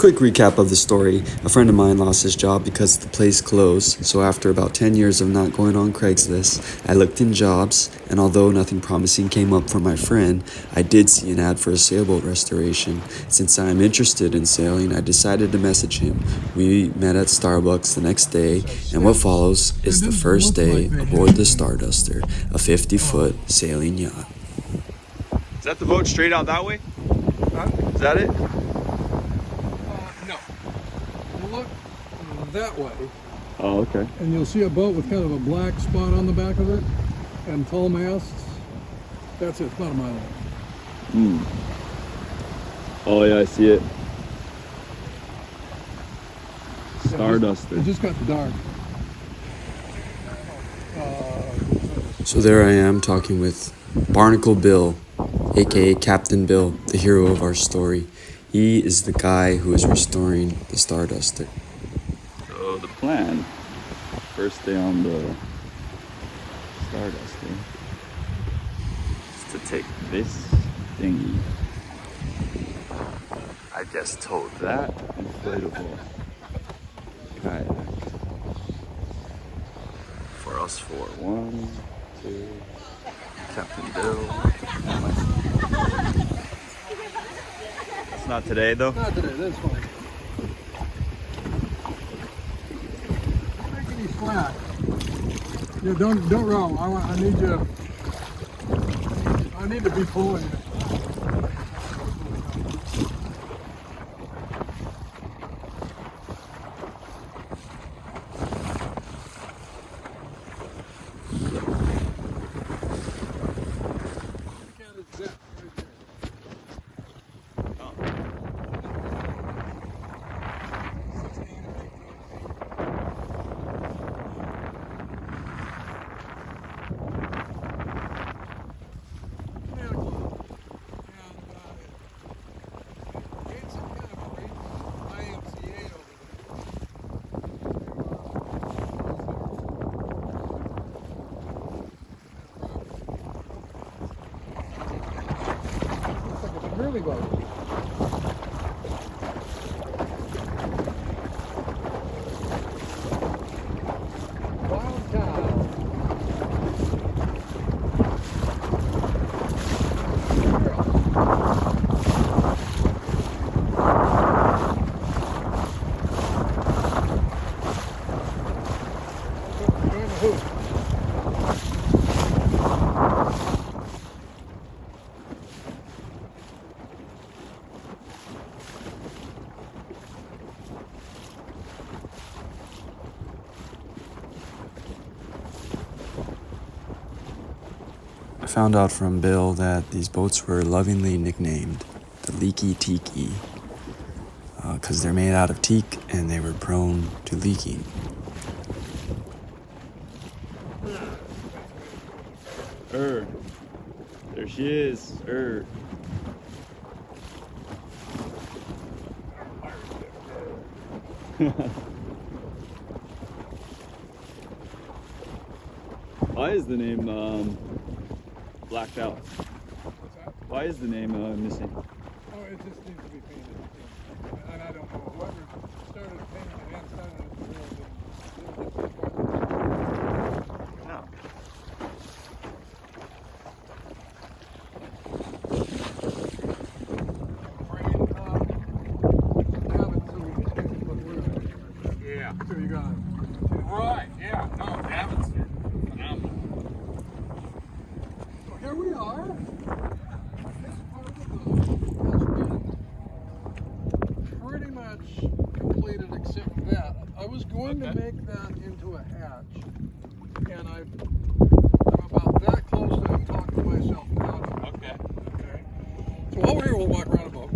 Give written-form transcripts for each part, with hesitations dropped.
Quick recap of the story. A friend of mine lost his job because the place closed, so after about 10 years of not going on Craigslist, I looked in jobs, and although nothing promising came up for my friend, I did see an ad for a sailboat restoration. Since I am interested in sailing, I decided to message him. We met at Starbucks the next day, and what follows is the first day aboard the Starduster, a 50-foot sailing yacht. Is that the boat straight out that way? Huh? Is that it? No. Look that way, Oh, okay. and you'll see a boat with kind of a black spot on the back of it, and tall masts. That's it. It's about a mile long. Oh yeah, I see it. Starduster. It just got dark. So there I am talking with Barnacle Bill, aka Captain Bill, the hero of our story. He is the guy who is restoring the Starduster. So the plan, first day on the Starduster, is to take this dinghy. I just towed that inflatable kayak for us four. 1, 2, Captain Bill, and myself. It's not today though. Not today. That's fine. Make any slack. Yeah, don't row. I need you. I need to be pulling it. Really well. Wild cow. Join the hoop. I found out from Bill that these boats were lovingly nicknamed the Leaky Tiki because they're made out of teak and they were prone to leaking. There she is. Why is the name blacked out? What's that? Why is the name missing? Oh, it just needs to be painted. And I don't know. Whoever started painting it and started it didn't get too far. No. Yeah. So you got it. Right, yeah. No, Davin's phenomenal. So here we are. This part of the boat has been pretty much completed except that. I was going to make that into a hatch, and I'm about that close to talking myself out of it. Okay. So while we're here, we'll walk around a boat.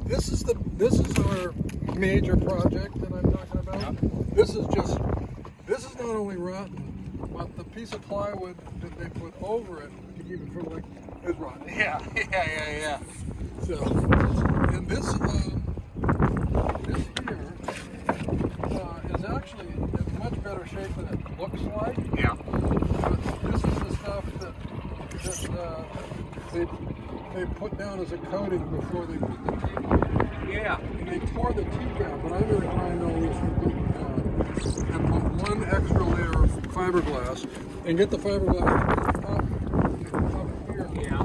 This is our major project that I'm talking about. Yeah. This is not only rotten, but the piece of plywood that they put over it to keep it from like is rotten. Yeah. So, and this here is actually in much better shape than it looks like. Yeah. But this is the stuff that they they put down as a coating before they put the teak on. Yeah. And they tore the teak out, but I really grind all this and put one extra layer of fiberglass and get the fiberglass up here. Yeah.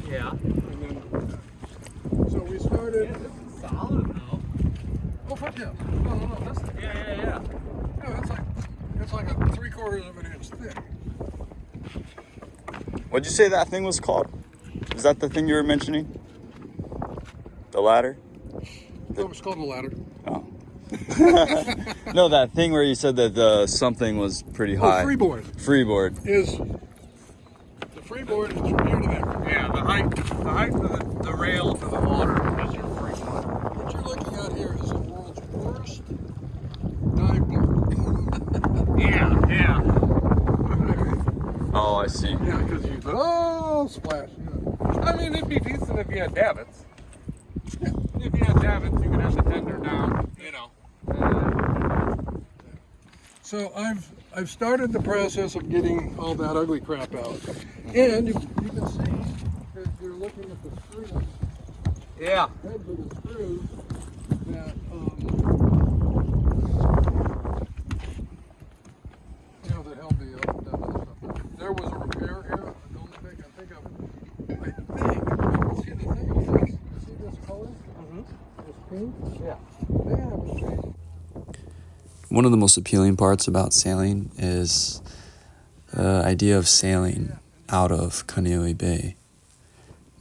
Yeah. And then, so we started. Yeah, this is solid though. Oh, fuck yeah. No, that's Yeah. yeah, it's like a 3/4 of an inch thick. What'd you say that thing was called? Is that the thing you were mentioning? The ladder? It was called a ladder. Oh. No, that thing where you said that the something was pretty high. Oh, freeboard. Freeboard. The freeboard is from here to there. Yeah, the height of the rail to the water is your freeboard. What you're looking at here is the world's worst dive boat. Yeah. Oh, I see. Yeah, because you splash. Yeah. I mean, it'd be decent if you had davits. If you had davits, you could have the tender down, you know. So I've started the process of getting all that ugly crap out, and you can see that you're looking at the screws, Yeah. heads of the screws that that held the stuff. There was a repair here. I think see the thing is this. See this color? This pink? Yeah. They haven't changed. One of the most appealing parts about sailing is the idea of sailing out of Kaneohe Bay.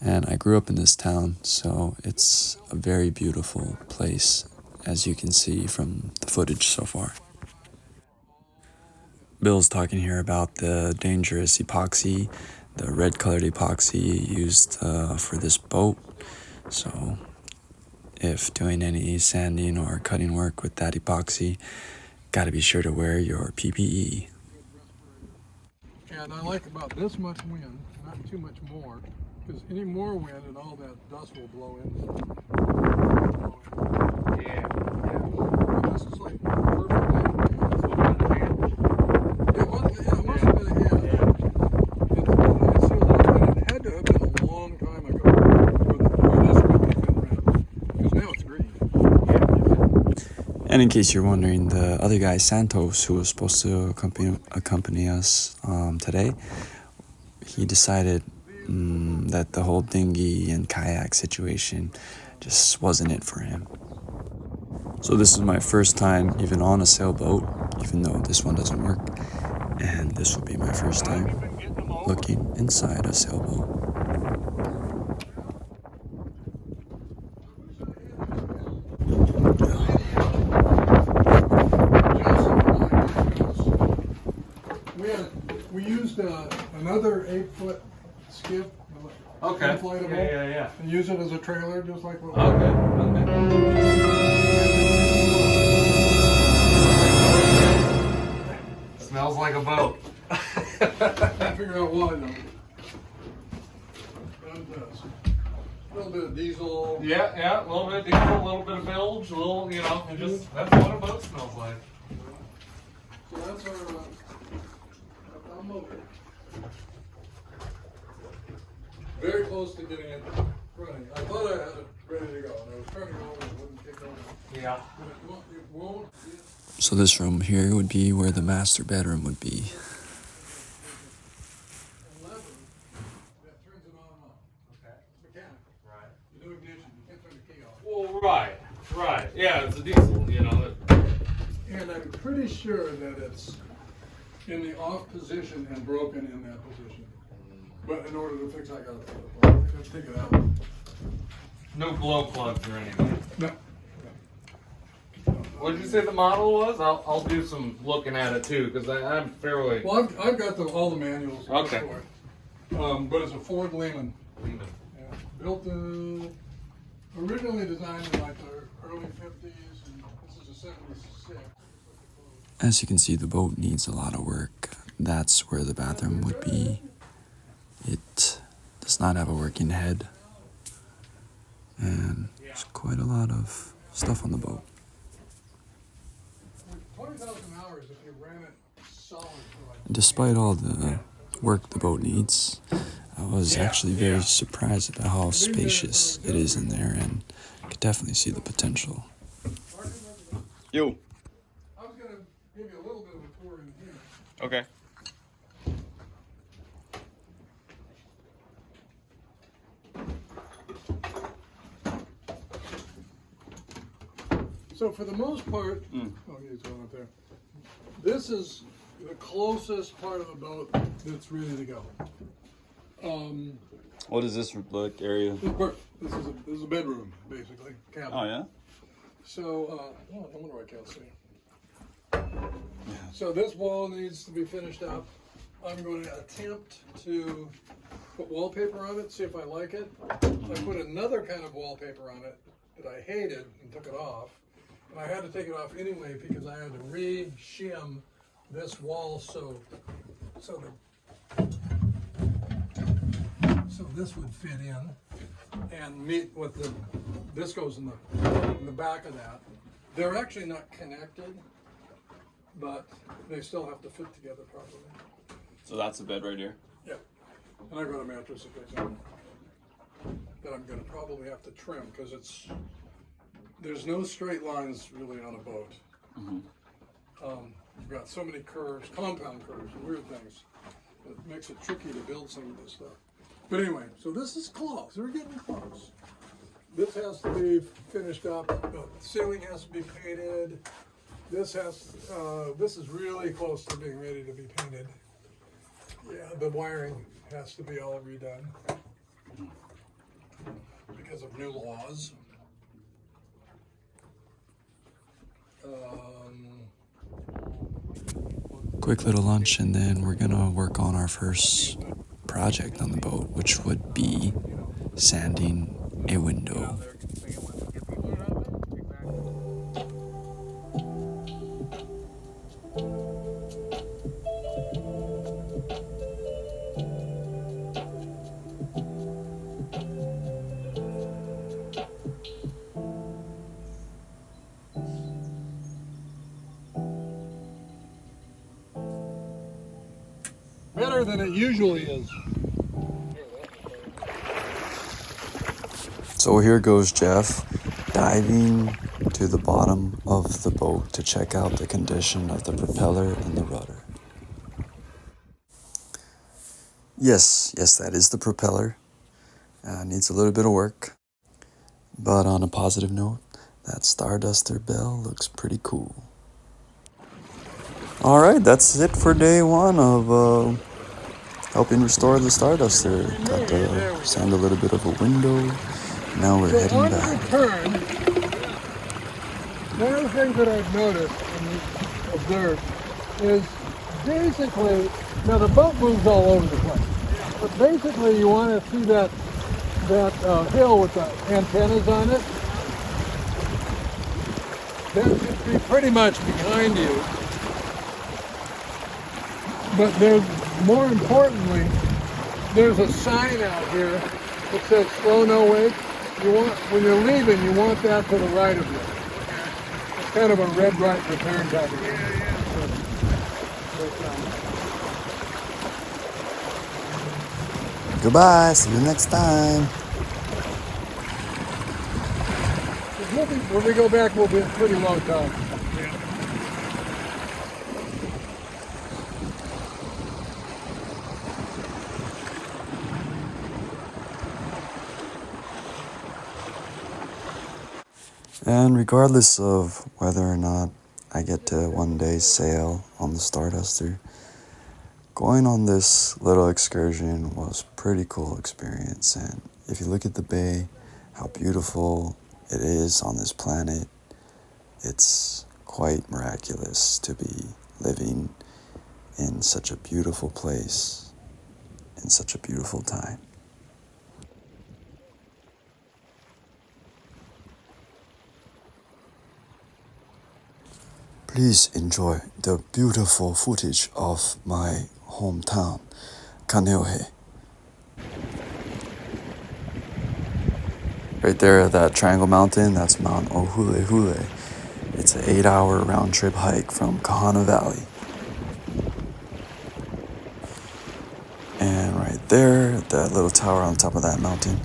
And I grew up in this town, so it's a very beautiful place, as you can see from the footage so far. Bill's talking here about the dangerous epoxy, the red-colored epoxy used for this boat. So if doing any sanding or cutting work with that epoxy, gotta be sure to wear your PPE. And I like about this much wind, not too much more, because any more wind and all that dust will blow in. Yeah. But this is like perfectly. It must have been a hand. It had to have been a long time ago where this would have been red, because now it's green. And in case you're wondering, the other guy, Santos, who was supposed to accompany us today, he decided that the whole dinghy and kayak situation just wasn't it for him. So this is my first time even on a sailboat, even though this one doesn't work. And this will be my first time looking inside a sailboat. We used another 8-foot skiff, Okay. inflatable, Yeah. and use it as a trailer, just like what Okay. Smells like a boat. Can't figure out why though. But it does. A little bit of diesel. Yeah, a little bit of diesel, a little bit of bilge, a little, you know, just that's what a boat smells like. So that's our motor. Very close to getting it running. I thought I had it ready to go, and I was turning it over and it wouldn't kick over. Yeah. But it won't. So this room here would be where the master bedroom would be. 11 that turns it on and off. Okay. It's mechanical. Right. You no ignition. You can't turn the key off. Well, right. Yeah, it's a diesel, you know. And I'm pretty sure that it's in the off position and broken in that position. But in order to fix it, I gotta take it out. No glow plugs or anything. No. What did you say the model was? I'll do some looking at it too, because I'm fairly. Well, I've got all the manuals. Okay. For it. But it's a Ford Lehman. Leave it. Yeah. Built originally designed in like the early 50s, and this is a 76. As you can see, the boat needs a lot of work. That's where the bathroom would be. It does not have a working head. And there's quite a lot of stuff on the boat. 20,000 hours if you ran it solid for like. Despite all the work the boat needs, I was actually very surprised at how spacious it is in there, and I could definitely see the potential. Yo. I was gonna give you a little bit of a tour in here. Okay. So for the most part, oh, he's going up there. This is the closest part of the boat that's ready to go. What is this like area? This is a bedroom, basically, cabin. Oh yeah. So, oh, I wonder why I can't see. So this wall needs to be finished up. I'm going to attempt to put wallpaper on it, see if I like it. I put another kind of wallpaper on it that I hated and took it off. And I had to take it off anyway because I had to re-shim this wall so this would fit in and meet with this goes in the back of that. They're actually not connected, but they still have to fit together properly. So that's the bed right here. Yeah, and I got a mattress that goes in that I'm going to probably have to trim because there's no straight lines really on a boat. You've got so many curves, compound curves, and weird things. It makes it tricky to build some of this stuff. But anyway, so this is close. We're getting close. This has to be finished up. The ceiling has to be painted. This is really close to being ready to be painted. Yeah, the wiring has to be all redone because of new laws. Quick little lunch, and then we're gonna work on our first project on the boat, which would be sanding a window. Better than it usually is. So here goes Jeff, diving to the bottom of the boat to check out the condition of the propeller and the rudder. Yes, that is the propeller. Needs a little bit of work. But on a positive note, that Starduster bell looks pretty cool. Alright, that's it for day one of helping restore the Starduster. Got to sand a little bit of a window. Now we're heading on back. return, one of the things that I've noticed and observed is basically, now the boat moves all over the place, but basically you want to see that hill with the antennas on it. That should be pretty much behind you. But more importantly, there's a sign out here that says slow no wake. When you're leaving, you want that to the right of you. It's kind of a red right return type of thing. Goodbye, see you next time. When we go back, we'll be pretty low tide. And regardless of whether or not I get to one day sail on the Starduster, going on this little excursion was a pretty cool experience. And if you look at the bay, how beautiful it is on this planet, it's quite miraculous to be living in such a beautiful place, in such a beautiful time. Please enjoy the beautiful footage of my hometown, Kaneohe. Right there at that Triangle Mountain, that's Mount Ohulehule. It's an 8-hour round trip hike from Kahana Valley. And right there, that little tower on top of that mountain,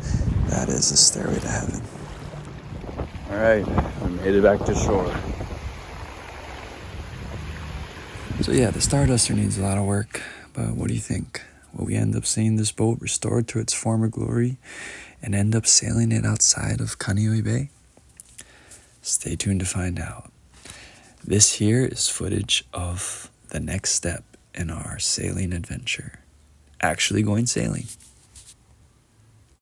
that is a stairway to heaven. All right, we made it back to shore. So yeah, the Starduster needs a lot of work, but what do you think? Will we end up seeing this boat restored to its former glory and end up sailing it outside of Kaneohe Bay? Stay tuned to find out. This here is footage of the next step in our sailing adventure. Actually going sailing.